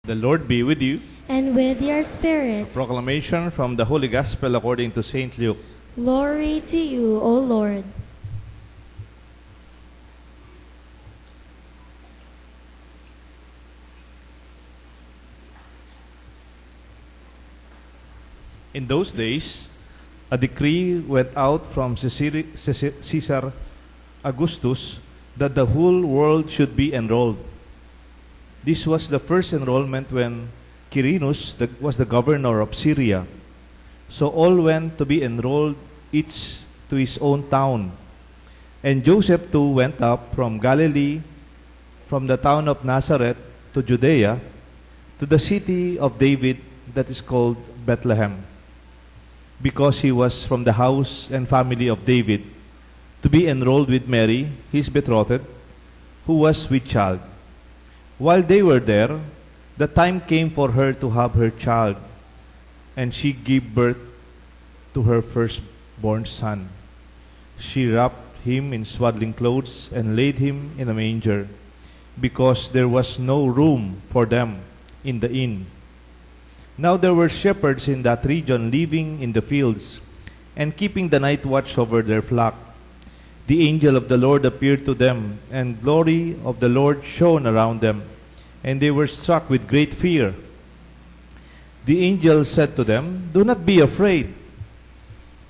The Lord be with you. And with your A spirit. proclamation from the Holy Gospel according to Saint Luke. Glory to you, O Lord. In those days, a decree went out from Caesar Augustus that the whole world should be enrolled. This was the first enrollment when Quirinus was the governor of Syria. So all went to be enrolled, each to his own town. And Joseph too went up from Galilee, from the town of Nazareth to Judea, to the city of David that is called Bethlehem, because he was from the house and family of David, to be enrolled with Mary, his betrothed, who was with child. While they were there, the time came for her to have her child, and she gave birth to her firstborn son. She wrapped him in swaddling clothes and laid him in a manger, because there was no room for them in the inn. Now there were shepherds in that region living in the fields and keeping the night watch over their flock. The angel of the Lord appeared to them, and glory of the Lord shone around them, and they were struck with great fear. The angel said to them, "Do not be afraid,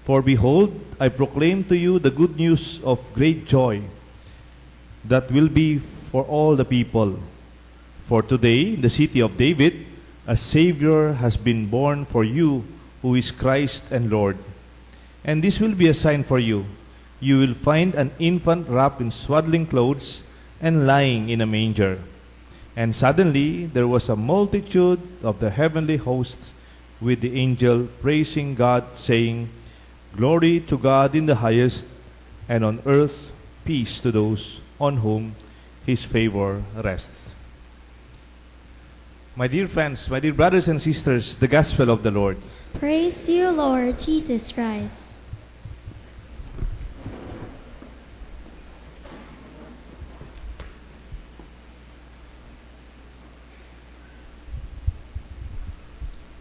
for behold, I proclaim to you the good news of great joy that will be for all the people. For today, in the city of David, a Savior has been born for you, who is Christ and Lord. And this will be a sign for you. You will find an infant wrapped in swaddling clothes and lying in a manger." And suddenly there was a multitude of the heavenly hosts with the angel praising God, saying, "Glory to God in the highest, and on earth peace to those on whom His favor rests." My dear friends, my dear brothers and sisters, the Gospel of the Lord. Praise you, Lord Jesus Christ.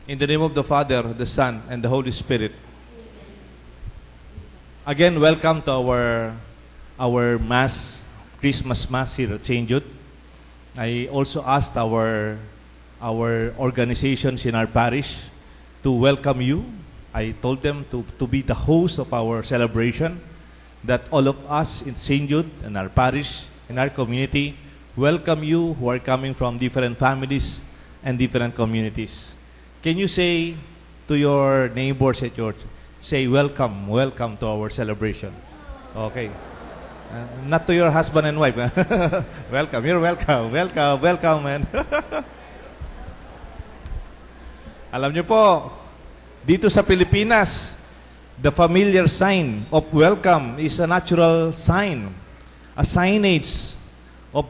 In the name of the Father, the Son, and the Holy Spirit. Again, welcome to our Mass, Christmas Mass here at St. Jude. I also asked our organizations in our parish to welcome you. I told them to be the host of our celebration, that all of us in St. Jude and our parish, in our community, welcome you who are coming from different families and different communities. Can you say to your neighbors at church, say welcome, welcome to our celebration? Okay. Not to your husband and wife. Welcome, you're welcome, welcome, welcome, man. Alam niyo po, dito sa Pilipinas, the familiar sign of welcome is a natural sign, a signage of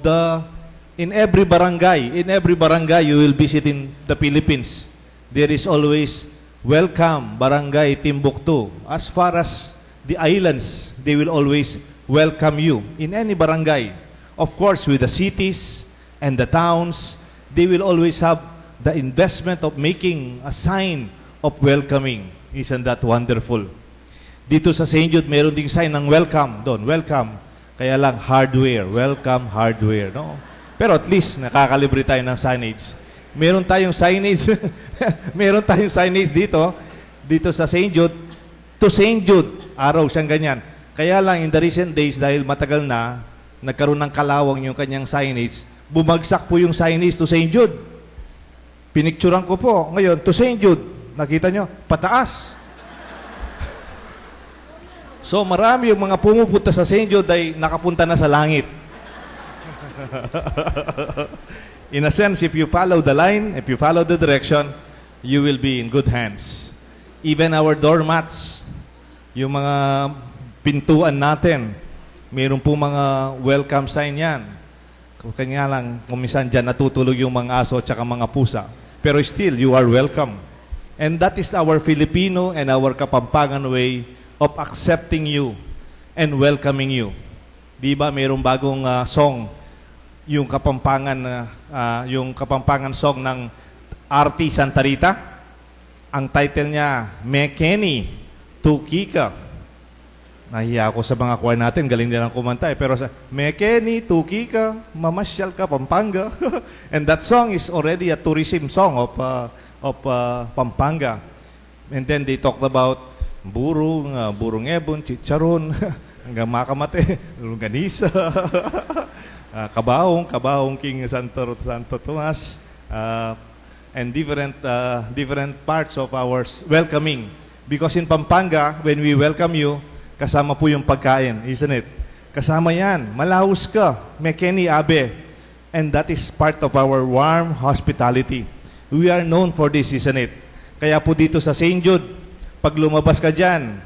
in every barangay you will visit in the Philippines. There is always welcome, Barangay Timbuktu. As far as the islands, they will always welcome you in any barangay. Of course, with the cities and the towns, they will always have the investment of making a sign of welcoming. Isn't that wonderful? Dito sa St. Jude, meron ding sign ng welcome doon. Welcome. Kaya lang hardware. Welcome hardware. No? Pero at least nakakalibre tayo ng signage. Meron tayong signage. Meron tayong signage dito sa St. Jude. To St. Jude. Araw siyang ganyan. Kaya lang in the recent days, dahil matagal na, nagkaroon ng kalawang yung kanyang signage, bumagsak po yung signage to St. Jude. Pinicturan ko po. Ngayon, to St. Jude. Nakita nyo? Pataas. So, marami yung mga pumupunta sa St. Jude ay nakapunta na sa langit. In a sense, if you follow the line, if you follow the direction, you will be in good hands. Even our doormats, yung mga pintuan natin, mayroon po mga welcome sign yan. Kanya lang, kumisan dyan natutulog yung mga aso at saka mga pusa. Pero still, you are welcome. And that is our Filipino and our Kapampangan way of accepting you and welcoming you. Di ba, mayroong bagong song, yung Kapampangan song ng R.T. Santa Rita. Ang title niya, Mekeni Tukika. Nahiya ako sa mga choir natin, galing nilang kumanta eh. Pero sa Mekeni Tukika, mamasyal ka Pampanga. And that song is already a tourism song of Pampanga. And then they talked about burong ebon, chicharon, hanggang makamate, longganisa, kabaong King Santo Tomas, and different parts of our welcoming. Because in Pampanga, when we welcome you, kasama po yung pagkain, isn't it? Kasama yan. Malaos ka, Mekeni Abe. And that is part of our warm hospitality. We are known for this, isn't it? Kaya po dito sa St. Jude, pag lumabas ka dyan,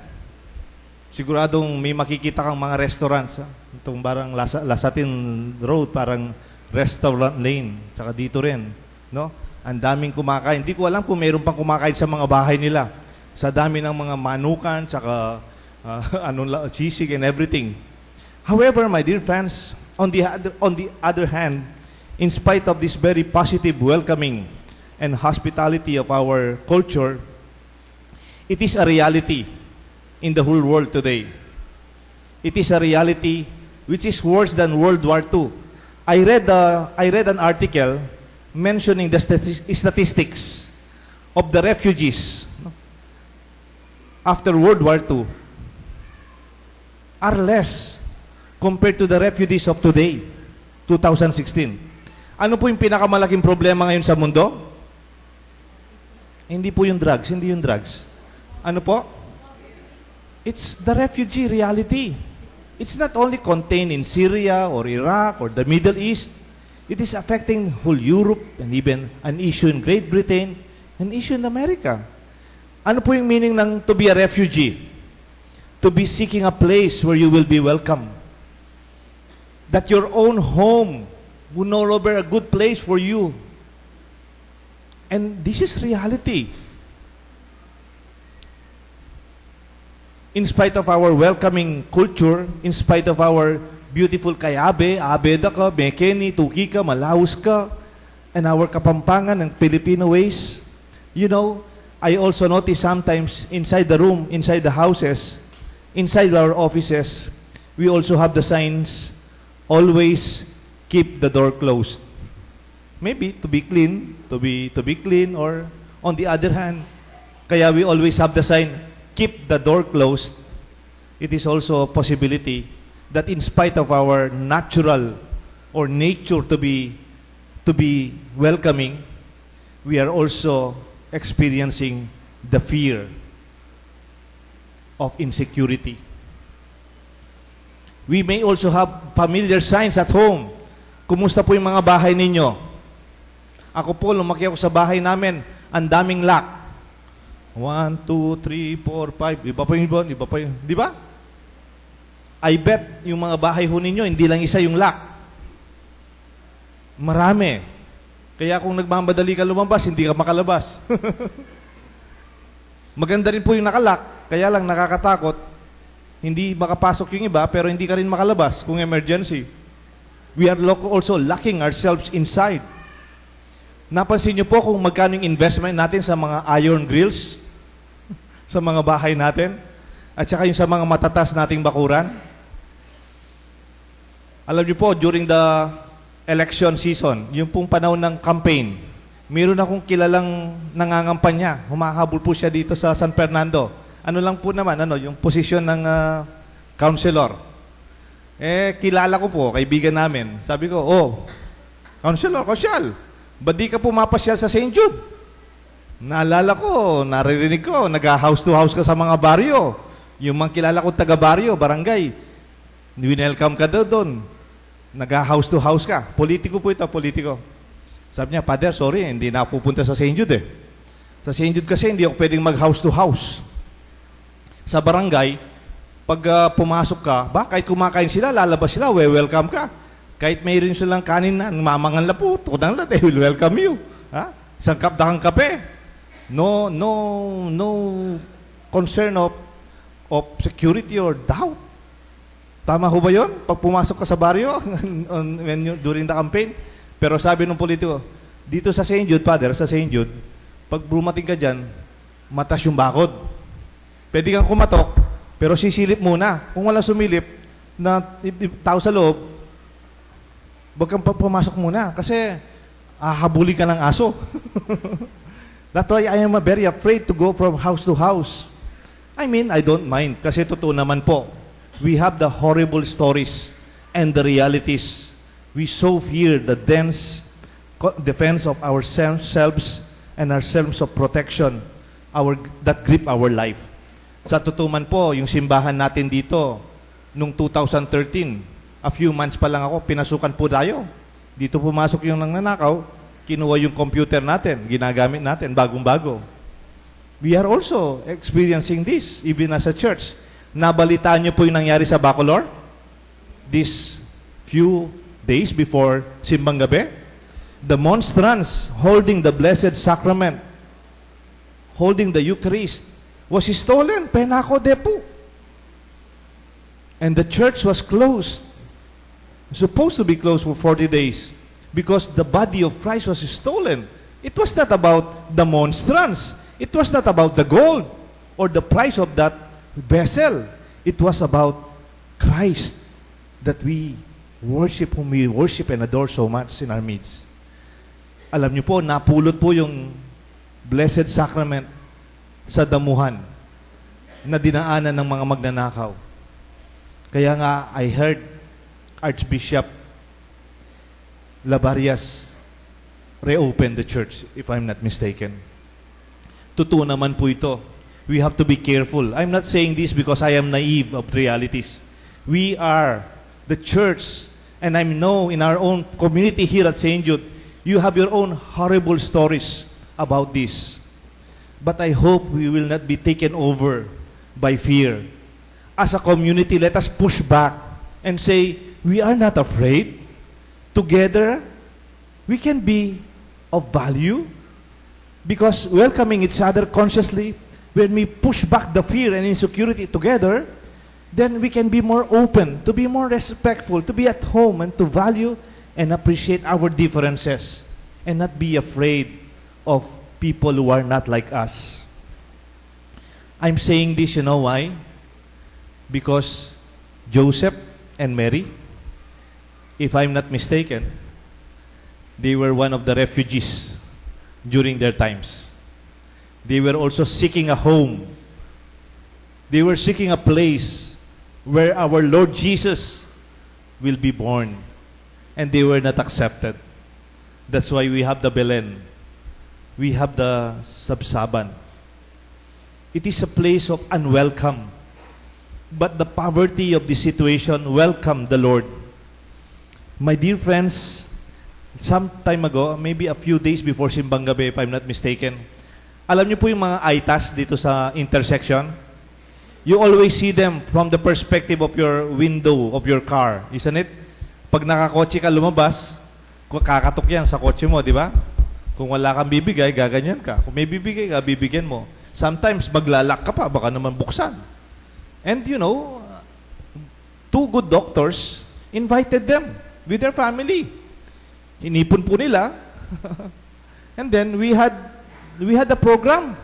siguradong may makikita kang mga restaurants. Itong parang Lasatin Road, parang restaurant lane. Tsaka dito rin. No? Ang daming kumakain. Hindi ko alam kung mayroon pang kumakain sa mga bahay nila. Sa dami ng mga manukan, tsaka sisig and everything. However, my dear friends, on the other hand, in spite of this very positive welcoming and hospitality of our culture, it is a reality in the whole world today. It is a reality which is worse than World War II. I read an article mentioning the statistics of the refugees after World War II are less compared to the refugees of today, 2016. Ano po yung pinakamalaking problema ngayon sa mundo? Hindi po yung drugs, hindi yung drugs. Ano po? It's the refugee reality. It's not only contained in Syria or Iraq or the Middle East. It is affecting whole Europe and even an issue in Great Britain, an issue in America. Ano po yung meaning ng to be a refugee? To be seeking a place where you will be welcome. That your own home will no longer a good place for you. And this is reality. In spite of our welcoming culture, in spite of our beautiful Kayabe, Abeda ka, Mekeni, Tukika, Malaus ka, and our Kapampangan and Filipino ways, you know, I also notice sometimes inside the room, inside the houses, inside our offices, we also have the signs, always keep the door closed. Maybe to be clean, to be clean, or on the other hand, kaya we always have the sign, keep the door closed. It is also a possibility that in spite of our natural or nature to be welcoming, we are also experiencing the fear of insecurity. We may also have familiar signs at home. Kumusta po yung mga bahay ninyo? Ako po, lumaki ako sa bahay namin, ang daming lock. 1, 2, 3, 4, 5, iba pa yung, di ba? I bet yung mga bahay ho ninyo, hindi lang isa yung lock. Marami. Kaya kung nagmamadali ka lumabas, hindi ka makalabas. Maganda rin po yung nakalock, kaya lang nakakatakot. Hindi makapasok yung iba, pero hindi ka rin makalabas kung emergency. We are also locking ourselves inside. Napansin niyo po kung magkano yung investment natin sa mga iron grills, sa mga bahay natin, at saka yung sa mga matatas nating bakuran. Alam niyo po, during the election season, yung pong panahon ng campaign, meron akong kilalang nangangampanya. Humahabol po siya dito sa San Fernando. Ano lang po naman, yung posisyon ng counselor. Kilala ko po, kaibigan namin. Sabi ko, counselor, ba't di ka pumapasyal sa St. Jude? Naalala ko, naririnig ko, nag-house to house ka sa mga baryo. Yung mga kilala ko taga-baryo, barangay, winelcome ka daw doon. Nag-house to house ka. Politiko po ito, politiko. Sabi niya, Father, sorry, hindi na pupunta sa St. Jude eh. Sa St. Jude kasi hindi ako pwedeng mag-house to house. Sa barangay, pag pumasok ka, kahit kumakain sila, lalabas sila, welcome ka. Kahit mayroon silang kanin na, mamangan la po, tudang la, they will welcome you. Ha? Isang kapdakang kape. No concern of security or doubt. Tama ho ba yun? Pag pumasok ka sa baryo during the campaign? Pero sabi ng politiko, dito sa St. Jude, Father, sa St. Jude, pag bumating ka dyan, matas yung bakod. Pwede kang kumatok, pero sisilip muna. Kung wala sumilip, na tao sa loob, wag kang pumasok muna kasi hahabulin ka ng aso. That's why I am very afraid to go from house to house. I mean, I don't mind kasi totoo naman po. We have the horrible stories and the realities. We so fear the dense defense of ourselves and our sense of protection that grip our life. Sa totoo man po, yung simbahan natin dito, nung 2013, a few months pa lang ako, pinasukan po tayo. Dito pumasok yung nangnanakaw, kinuha yung computer natin, ginagamit natin, bagong-bago. We are also experiencing this, even as a church. Nabalitaan niyo po yung nangyari sa Bacolor? These few days before Simbang Gabi? The monstrance holding the Blessed Sacrament, holding the Eucharist, was stolen. Penako Depo. And the church was closed. Supposed to be closed for 40 days because the body of Christ was stolen. It was not about the monstrance. It was not about the gold or the price of that vessel. It was about Christ that we worship, whom we worship and adore so much in our midst. Alam niyo po, napulot po yung Blessed Sacrament sa damuhan na dinaanan ng mga magnanakaw. Kaya nga, I heard Archbishop Labarias reopen the church, if I'm not mistaken. Totoo naman po ito. We have to be careful. I'm not saying this because I am naive of realities. We are the church, and I know in our own community here at St. Jude, you have your own horrible stories about this. But I hope we will not be taken over by fear. As a community, let us push back and say, we are not afraid. Together, we can be of value because welcoming each other consciously, when we push back the fear and insecurity together, then we can be more open, to be more respectful, to be at home, and to value and appreciate our differences and not be afraid of people who are not like us. I'm saying this, you know why? Because Joseph and Mary, if I'm not mistaken, they were one of the refugees during their times. They were also seeking a home. They were seeking a place where our Lord Jesus will be born. And they were not accepted. That's why we have the Belen. We have the Sabsaban. It is a place of unwelcome. But the poverty of the situation welcomed the Lord. My dear friends, some time ago, maybe a few days before Simbang Gabi, if I'm not mistaken, alam niyo po yung mga ITAS dito sa intersection? You always see them from the perspective of your window of your car, isn't it? Pag nakakotse ka lumabas, kakatok yan sa kotse mo, di ba? Kung wala kang bibigay, gaganyan ka. Kung may bibigay ka, bibigyan mo. Sometimes maglalak ka pa, baka naman buksan. And you know, two good doctors invited them with their family. Inipon po nila. And then we had a program.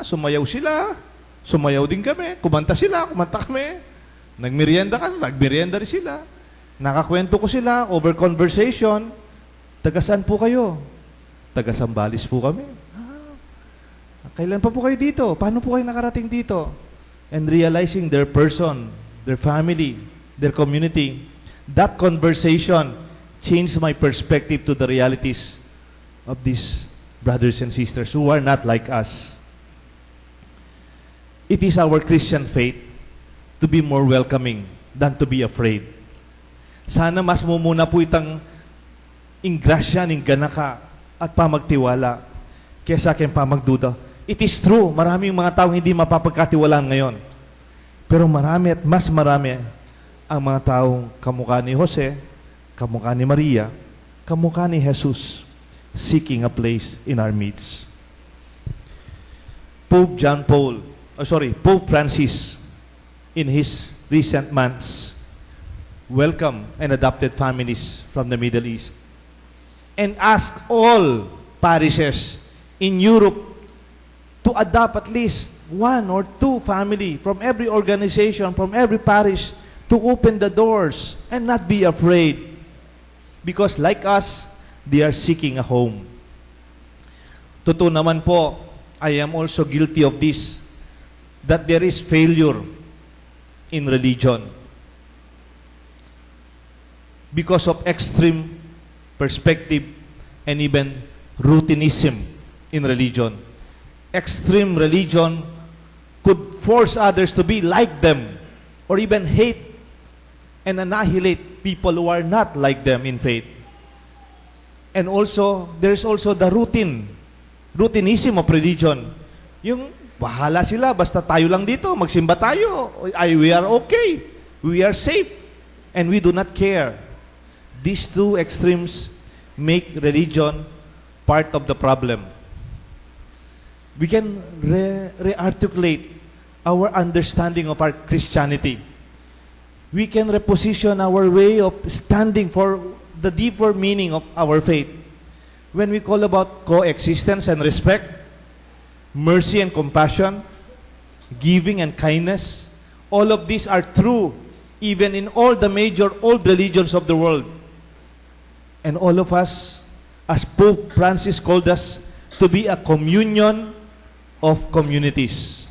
Sumayaw sila. Sumayaw din kami. Kumanta sila, kumanta kami. Nagmerienda rin sila. Nakakwento ko sila over conversation. Taga saan po kayo? Taga Sambales po kami. Kailan pa po kayo dito? Paano po kayo nakarating dito? And realizing their person, their family, their community, that conversation changed my perspective to the realities of these brothers and sisters who are not like us. It is our Christian faith to be more welcoming than to be afraid. Sana mas mumuna po itang ingrasya, ingganaka, at pamagtiwala kesa aking pamagduda. It is true, maraming mga tao hindi mapapagkatiwalaan ngayon. Pero marami at mas marami ang mga taong kamukha ni Jose, kamukha ni Maria, kamukha ni Jesus, seeking a place in our midst. Pope Francis, in his recent months welcome and adopted families from the Middle East and ask all parishes in Europe to adopt at least one or two family from every organization, from every parish, to open the doors and not be afraid. Because like us, they are seeking a home. Totoo naman po, I am also guilty of this, that there is failure in religion because of extreme perspective and even routinism in religion. Extreme religion could force others to be like them or even hate and annihilate people who are not like them in faith. And also, there's also the routinism of religion. Yung bahala sila, basta tayo lang dito, magsimba tayo. We are okay. We are safe. And we do not care. These two extremes make religion part of the problem. We can re-articulate our understanding of our Christianity. We can reposition our way of standing for the deeper meaning of our faith. When we call about coexistence and respect, mercy and compassion, giving and kindness, all of these are true even in all the major old religions of the world. And all of us, as Pope Francis called us, to be a communion of communities.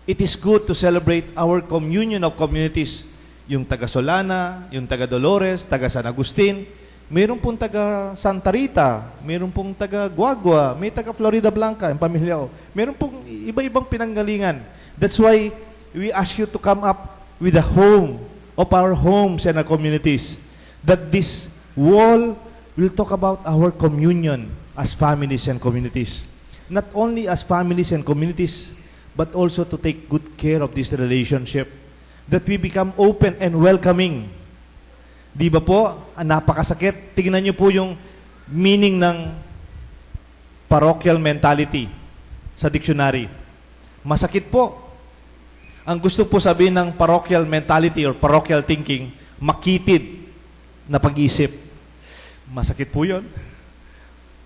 It is good to celebrate our communion of communities. Yung taga Solana, yung taga Dolores, taga San Agustin, mayroon pong taga Santa Rita, mayroon pong taga Guagua, may taga Florida Blanca, yung pamilya ko. Mayroon pong iba-ibang pinanggalingan. That's why we ask you to come up with a home of our homes and our communities. That this wall will talk about our communion as families and communities. Not only as families and communities, but also to take good care of this relationship. That we become open and welcoming. Di ba po, napakasakit. Tingnan niyo po yung meaning ng parochial mentality sa dictionary. Masakit po. Ang gusto po sabihin ng parochial mentality or parochial thinking, makitid na pag-isip. Masakit po yun.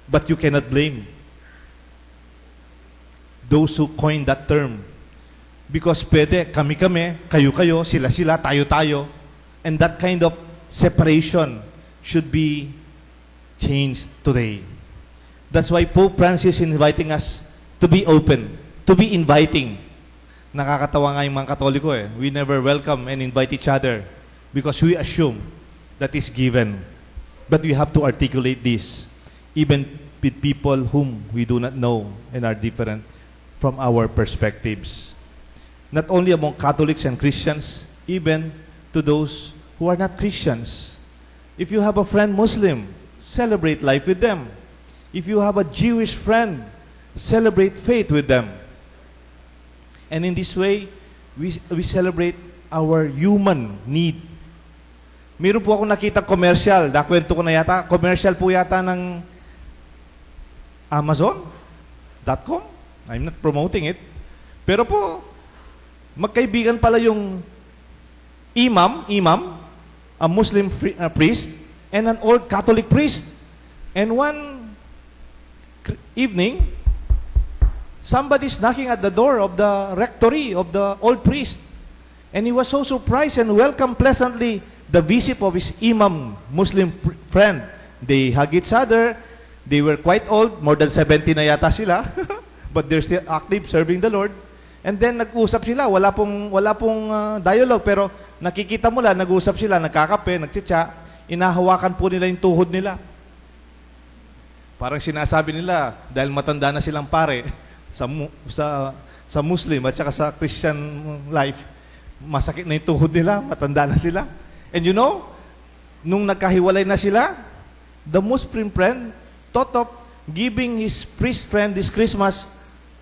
But you cannot blame those who coined that term. Because pwede, kami-kami, kayo-kayo, sila-sila, tayo-tayo. And that kind of separation should be changed today. That's why Pope Francis is inviting us to be open, to be inviting. Nakakatawa nga yung mga Katoliko eh. We never welcome and invite each other because we assume that is given. But we have to articulate this, even with people whom we do not know and are different from our perspectives. Not only among Catholics and Christians, even to those who are not Christians. If you have a friend Muslim, celebrate life with them. If you have a Jewish friend, celebrate faith with them. And in this way, we celebrate our human need. Meron po ako nakita commercial, nakwento ko na yata, commercial po yata ng Amazon.com. I'm not promoting it. Pero po, magkaibigan pala yung imam, a Muslim priest, and an old Catholic priest. And one evening, somebody's knocking at the door of the rectory of the old priest. And he was so surprised and welcomed pleasantly the visit of his imam, Muslim friend. They hug each other. They were quite old, more than 70 na yata sila. But they're still active, serving the Lord. And then nag-usap sila, wala pong dialogue, pero nakikita mo lang, nag-usap sila, nagkakape, nagtsitsa, inahawakan po nila yung tuhod nila. Parang sinasabi nila, dahil matanda na silang pare sa Muslim at saka sa Christian life, masakit na yung tuhod nila, matanda na sila. And you know, nung nagkahiwalay na sila, the Muslim friend thought of giving his priest friend this Christmas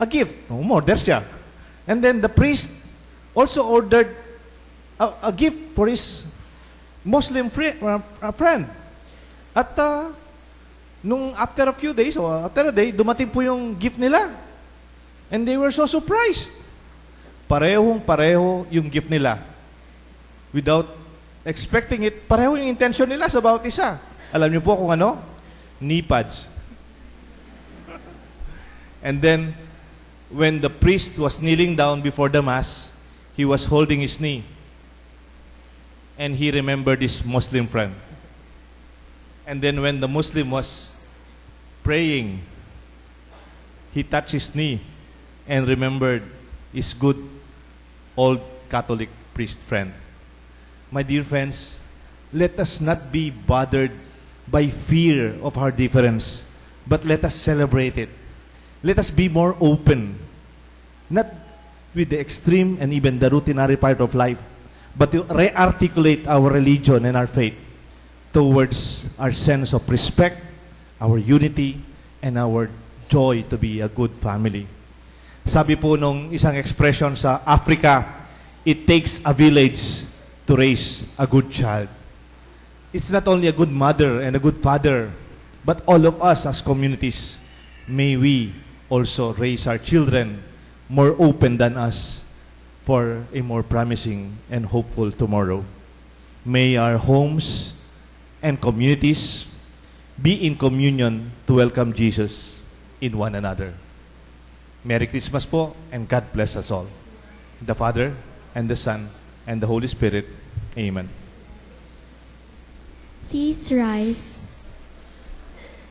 a gift. Umorder siya. And then the priest also ordered a gift for his Muslim friend. At nung after a few days, or after a day, dumating po yung gift nila. And they were so surprised. Parehong-pareho yung gift nila. without expecting it, pareho yung intention nila sa bawat isa. Alam niyo po kung ano? Knee pads. And then, when the priest was kneeling down before the Mass, he was holding his knee. And he remembered his Muslim friend. And then when the Muslim was praying, he touched his knee and remembered his good old Catholic priest friend. My dear friends, let us not be bothered by fear of our difference, but let us celebrate it. Let us be more open, not with the extreme and even the routinary part of life, but to re-articulate our religion and our faith towards our sense of respect, our unity, and our joy to be a good family. Sabi po nung isang expression sa Africa, it takes a village to raise a good child. It's not only a good mother and a good father, but all of us as communities, may we also raise our children more open than us for a more promising and hopeful tomorrow. May our homes and communities be in communion to welcome Jesus in one another. Merry Christmas po, and God bless us all. The Father, and the Son, and the Holy Spirit. Amen. Please rise.